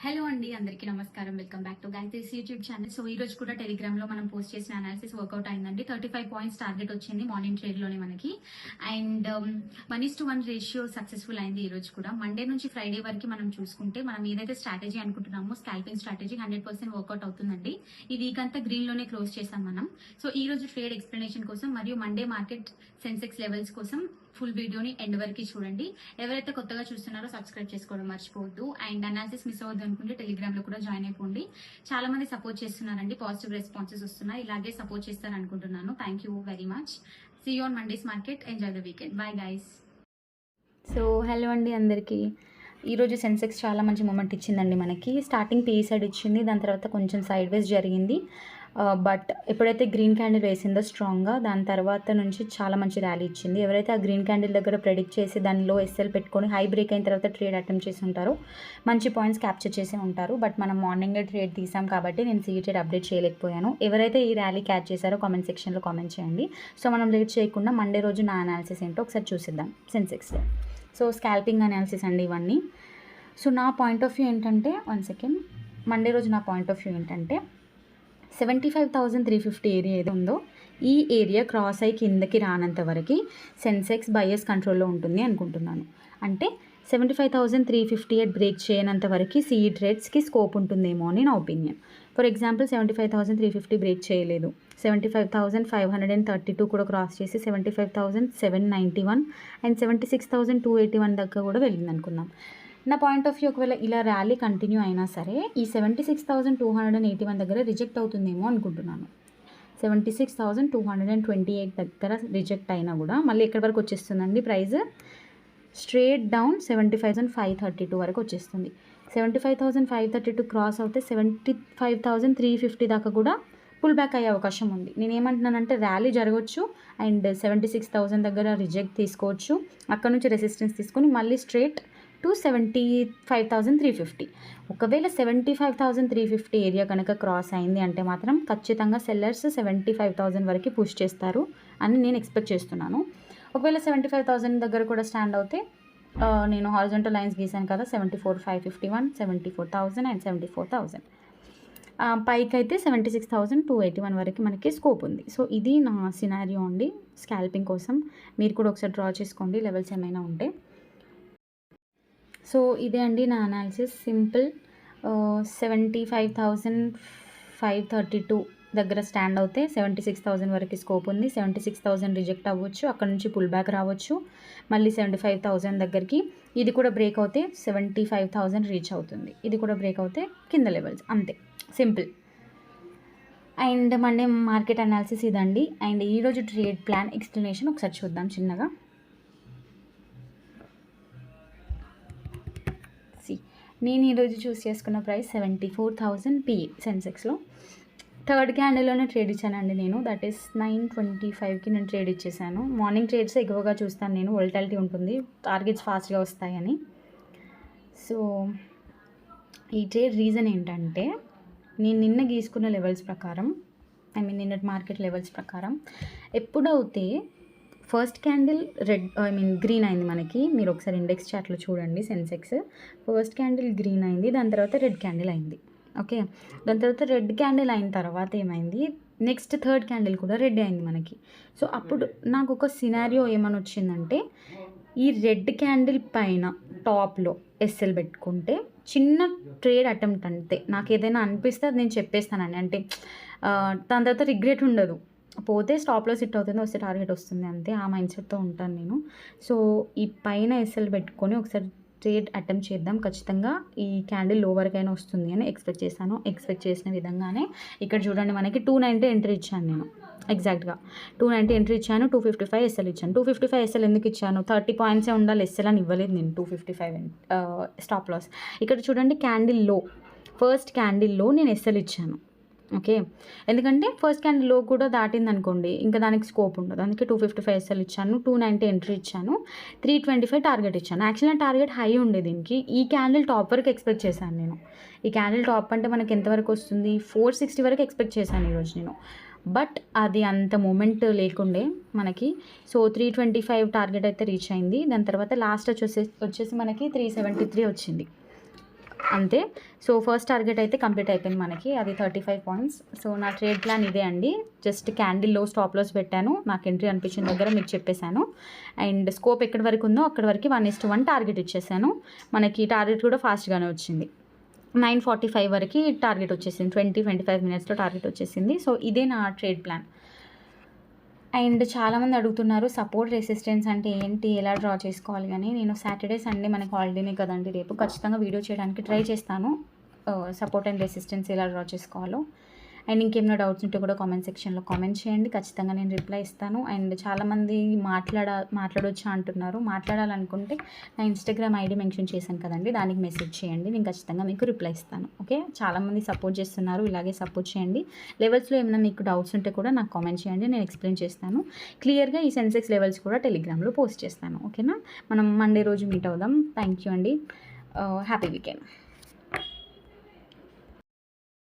Hello అండి, అందరికీ నమస్కారం. Welcome back to Gayatri's YouTube channel. So ఈ రోజు కూడా టెలిగ్రామ్ లో మనం పోస్ట్ చేసిన అనాలిసిస్ వర్కౌట్ అయిందండి. 35 పాయింట్స్ టార్గెట్ వచ్చింది మార్నింగ్ ట్రేడ్ లోనే మనకి. అండ్ 1:1 రేషియో సక్సెస్ఫుల్ అయింది ఈ రోజు కూడా. మండే నుంచి ఫ్రైడే వరకు మనం చూసుకుంటే మనం ఏదైతే స్ట్రాటజీ అనుకుంటున్నామో స్కాల్పింగ్ స్ట్రాటజీ 100% వర్కౌట్ అవుతుందండి. ఈ వీక్ అంతా గ్రీన్ లోనే క్లోజ్ చేసాం మనం. సో ఈ రోజు ట్రేడ్ ఎక్స్ప్లెనేషన్ కోసం మరియు మండే మార్కెట్ సెన్సెక్స్ లెవెల్స్ కోసం ఫుల్ వీడియోని ఎండ్ వరకు చూడండి. ఎవరైతే కొత్తగా చూస్తున్నారో సబ్స్క్రైబ్ చేసుకోవడం మర్చిపోవద్దు. అండ్ అనాలిసిస్ మిస్ అవ్వద్దు అనుకుంటే టెలిగ్రామ్ లో కూడా జాయిన్ అయిపోండి. చాలా మంది సపోర్ట్ చేస్తున్నారండి, పాజిటివ్ రెస్పాన్సెస్ వస్తున్నాయి. ఇలాగే సపోర్ట్ చేస్తారు అనుకుంటున్నాను. Thank you very much. See you on Monday's market. Enjoy the weekend. Bye guys. So hello అండి అందరికీ. ఈరోజు సెన్సెక్స్ చాలా మంచి మూమెంట్ ఇచ్చిందండి మనకి. స్టార్టింగ్ పీ సైడ్ ఇచ్చింది, దాని తర్వాత కొంచెం సైడ్ వేస్ జరిగింది. బట్ ఎప్పుడైతే గ్రీన్ క్యాండిల్ వేసిందో స్ట్రాంగ్గా, దాని తర్వాత నుంచి చాలా మంచి ర్యాలీ ఇచ్చింది. ఎవరైతే ఆ గ్రీన్ క్యాండిల్ దగ్గర ప్రెడిక్ట్ చేసి దానిలో ఎస్ఎల్ పెట్టుకొని హై బ్రేక్ అయిన తర్వాత ట్రేడ్ అటెంప్ట్ చేసి ఉంటారో మంచి పాయింట్స్ క్యాప్చర్ చేసి ఉంటారు. బట్ మనం మార్నింగే ట్రేడ్ తీసాం కాబట్టి నేను సీ ట్రేడ్ అప్డేట్ చేయలేకపోయాను. ఎవరైతే ఈ ర్యాలీ క్యాచ్ చేశారో కామెంట్ సెక్షన్లో కామెంట్ చేయండి. సో మనం లేట్ చేయకుండా మండే రోజు నా అనాలిసిస్ ఏంటో ఒకసారి చూసిద్దాం సెన్సెక్స్లో. సో స్కాల్పింగ్ అనాలిసిస్ అండి ఇవన్నీ. సో నా పాయింట్ ఆఫ్ వ్యూ ఏంటంటే, మండే రోజు నా పాయింట్ ఆఫ్ వ్యూ ఏంటంటే 75,350 ఏరియా ఏదో ఉందో ఈ ఏరియా క్రాస్ అయ్యి కిందకి రానంత వరకు సెన్సెక్స్ బయర్స్ కంట్రోల్లో ఉంటుంది అనుకుంటున్నాను. అంటే 75,358 బ్రేక్ చేయనంత వరకు సిఈ ట్రేడ్స్కి స్కోప్ ఉంటుందేమో అని నా ఒపీనియన్. ఫర్ ఎగ్జాంపుల్ 75,350 బ్రేక్ చేయలేదు, 75,532 కూడా క్రాస్ చేసి 75,791 అండ్ 76,281 దాకా కూడా వెళ్ళింది అనుకుందాం. నా పాయింట్ ఆఫ్ వ్యూ ఒకవేళ ఇలా ర్యాలీ కంటిన్యూ అయినా సరే ఈ 76,281 దగ్గర రిజెక్ట్ అవుతుందేమో అనుకుంటున్నాను. 76,228 దగ్గర రిజెక్ట్ అయినా కూడా మళ్ళీ ఎక్కడి వరకు వచ్చేస్తుందండి ప్రైస్? స్ట్రేట్ డౌన్ 75,532 వరకు వచ్చేస్తుంది. 75,532 క్రాస్ అవుతే 75,350 దాకా కూడా పుల్ బ్యాక్ అయ్యే అవకాశం ఉంది. నేను ఏమంటున్నానంటే ర్యాలీ జరగవచ్చు అండ్ 76,000 దగ్గర రిజెక్ట్ తీసుకోవచ్చు, అక్కడ నుంచి రెసిస్టెన్స్ తీసుకొని మళ్ళీ స్ట్రేట్ టు 75,350. ఒకవేళ 75,350 ఏరియా కనుక క్రాస్ అయింది అంటే మాత్రం ఖచ్చితంగా సెల్లర్స్ 75,000 వరకు పుష్ చేస్తారు అని నేను ఎక్స్పెక్ట్ చేస్తున్నాను. ఒకవేళ 75,000 దగ్గర కూడా స్టాండ్ అవుతే నేను హారిజాంటల్ లైన్స్ గీసాను కదా, 74,551, 74,000 అండ్ 74,000. పైకి అయితే 76,281 వరకు మనకి స్కోప్ ఉంది. సో ఇది నా సినారియో అండి స్కాల్పింగ్ కోసం. మీరు కూడా ఒకసారి డ్రా చేసుకోండి లెవెల్స్ ఏమైనా ఉంటే. సో ఇదే అండి నా అనాలిసిస్, సింపుల్. 75,532 దగ్గర స్టాండ్ అవుతే 76,000 వరకు స్కోప్ ఉంది. 76,000 రిజెక్ట్ అవ్వచ్చు, అక్కడ నుంచి పుల్ బ్యాక్ రావచ్చు, మళ్ళీ 75,000 దగ్గరికి. ఇది కూడా బ్రేక్ అవుతే 75,000 రీచ్ అవుతుంది, ఇది కూడా బ్రేక్ అవుతే కింద లెవెల్స్, అంతే simple. And Monday market analysis ఇదండి. అండ్ ఈరోజు ట్రేడ్ ప్లాన్ ఎక్స్ప్లెనేషన్ ఒకసారి చూద్దాం చిన్నగా. నేను ఈరోజు చూస్ చేసుకున్న ప్రైస్ 74,000 పిఏ సెన్సెక్స్లో. థర్డ్ క్యాండిల్లోనే ట్రేడ్ ఇచ్చానండి నేను, దట్ ఈస్ 9:25కి నేను ట్రేడ్ ఇచ్చేసాను. మార్నింగ్ ట్రేడ్స్ ఎక్కువగా చూస్తాను నేను, వోల్టాలిటీ ఉంటుంది, టార్గెట్స్ ఫాస్ట్గా వస్తాయని. సో ఈ ట్రేడ్ రీజన్ ఏంటంటే, నేను నిన్న గీసుకున్న లెవెల్స్ ప్రకారం, నిన్నటి మార్కెట్ లెవెల్స్ ప్రకారం ఎప్పుడైతే ఫస్ట్ క్యాండిల్ గ్రీన్ అయింది మనకి, మీరు ఒకసారి ఇండెక్స్ చార్ట్లో చూడండి. సెన్సెక్స్ ఫస్ట్ క్యాండిల్ గ్రీన్ అయింది, దాని తర్వాత రెడ్ క్యాండిల్ అయింది. ఓకే, దాని తర్వాత రెడ్ క్యాండిల్ అయిన తర్వాత ఏమైంది, నెక్స్ట్ థర్డ్ క్యాండిల్ కూడా రెడ్ అయింది మనకి. సో అప్పుడు నాకు ఒక సినారియో ఏమని వచ్చిందంటే, ఈ రెడ్ క్యాండిల్ పైన టాప్లో ఎస్ఎల్ పెట్టుకుంటే చిన్న ట్రేడ్ అటెంప్ట్ అంతే. నాకు ఏదైనా అనిపిస్తే అది నేను చెప్పేస్తానండి, అంటే దాని తర్వాత రిగ్రెట్ ఉండదు. పోతే స్టాప్లో సిట్ అవుతుంది, వస్తే టార్గెట్ వస్తుంది, అంతే. ఆ మైండ్ సెట్తో ఉంటాను నేను. సో ఈ పైన ఎస్ఎల్ పెట్టుకొని ఒకసారి ట్రేడ్ అటెంప్ట్ చేద్దాం, ఖచ్చితంగా ఈ క్యాండిల్ లో వరకైనా వస్తుంది అని ఎక్స్పెక్ట్ చేశాను. ఎక్స్పెక్ట్ చేసిన విధంగానే ఇక్కడ చూడండి, మనకి 290 ఎంట్రీ ఇచ్చాను నేను, ఎగ్జాక్ట్గా 290 ఎంట్రీ ఇచ్చాను, 255 ఎస్ఎల్ ఇచ్చాను. 255 ఎస్ఎల్ ఎందుకు ఇచ్చాను? 30 పాయింట్సే ఉండాలి ఎస్ఎల్ అని ఇవ్వలేదు నేను. 255 స్టాప్ లాస్. ఇక్కడ చూడండి, క్యాండిల్ లో, ఫస్ట్ క్యాండిల్లో నేను ఎస్ఎల్ ఇచ్చాను. ఓకే, ఎందుకంటే ఫస్ట్ క్యాండిల్ లో కూడా దాటింది అనుకోండి, ఇంకా దానికి స్కోప్ ఉండదు. అందుకే 255 ఎస్ఎల్ ఇచ్చాను, 290 ఎంట్రీ ఇచ్చాను, 325 టార్గెట్ ఇచ్చాను. యాక్చువల్గా టార్గెట్ హై ఉండే దీనికి. ఈ క్యాండిల్ టాప్ వరకు ఎక్స్పెక్ట్ చేశాను నేను. ఈ క్యాండిల్ టాప్ అంటే మనకి ఎంతవరకు వస్తుంది, 460 వరకు ఎక్స్పెక్ట్ చేశాను ఈరోజు నేను. బట్ అది అంత మూమెంట్ లేకుండే మనకి. సో 325 టార్గెట్ అయితే రీచ్ అయింది. దాని తర్వాత లాస్ట్ వచ్చేసి మనకి 373 వచ్చింది. అంతే. సో ఫస్ట్ టార్గెట్ అయితే కంప్లీట్ అయిపోయింది మనకి, అది 35 పాయింట్స్. సో నా ట్రేడ్ ప్లాన్ ఇదే అండి. జస్ట్ క్యాండిల్లో స్టాప్ లాస్ పెట్టాను, నాకు ఎంట్రీ అనిపించిన దగ్గర మీకు చెప్పేశాను. అండ్ స్కోప్ ఎక్కడి వరకు ఉందో అక్కడి వరకు 1:1 టార్గెట్ ఇచ్చేసాను. మనకి టార్గెట్ కూడా ఫాస్ట్గానే వచ్చింది. 9:45 వరకు టార్గెట్ వచ్చేసింది, 20-25 మినిట్స్లో టార్గెట్ వచ్చేసింది. సో ఇదే నా ట్రేడ్ ప్లాన్. అండ్ చాలామంది అడుగుతున్నారు సపోర్ట్ రెసిస్టెన్స్ అంటే ఏంటి, ఎలా డ్రా చేసుకోవాలి అని. నేను సాటర్డే సండే మనకి హాలిడేనే కదండి, రేపు ఖచ్చితంగా వీడియో చేయడానికి ట్రై చేస్తాను సపోర్ట్ అండ్ రెసిస్టెన్స్ ఎలా డ్రా చేసుకోవాలో. అండ్ ఇంకేమైనా డౌట్స్ ఉంటే కూడా కామెంట్ సెక్షన్లో కామెంట్ చేయండి, ఖచ్చితంగా నేను రిప్లై ఇస్తాను. అండ్ చాలామంది మాట్లాడొచ్చా అంటున్నారు. మాట్లాడాలనుకుంటే నా ఇన్స్టాగ్రామ్ ఐడి మెన్షన్ చేశాను కదండి, దానికి మెసేజ్ చేయండి, నేను ఖచ్చితంగా మీకు రిప్లై ఇస్తాను. ఓకే, చాలామంది సపోర్ట్ చేస్తున్నారు, ఇలాగే సపోర్ట్ చేయండి. లెవెల్స్లో ఏమైనా మీకు డౌట్స్ ఉంటే కూడా నాకు కామెంట్ చేయండి, నేను ఎక్స్ప్లెయిన్ చేస్తాను క్లియర్గా. ఈ సెన్సెక్స్ లెవెల్స్ కూడా టెలిగ్రామ్లో పోస్ట్ చేస్తాను. ఓకేనా, మనం మండే రోజు మీట్ అవుదాం. థ్యాంక్ యూ అండి, హ్యాపీ వీకెండ్.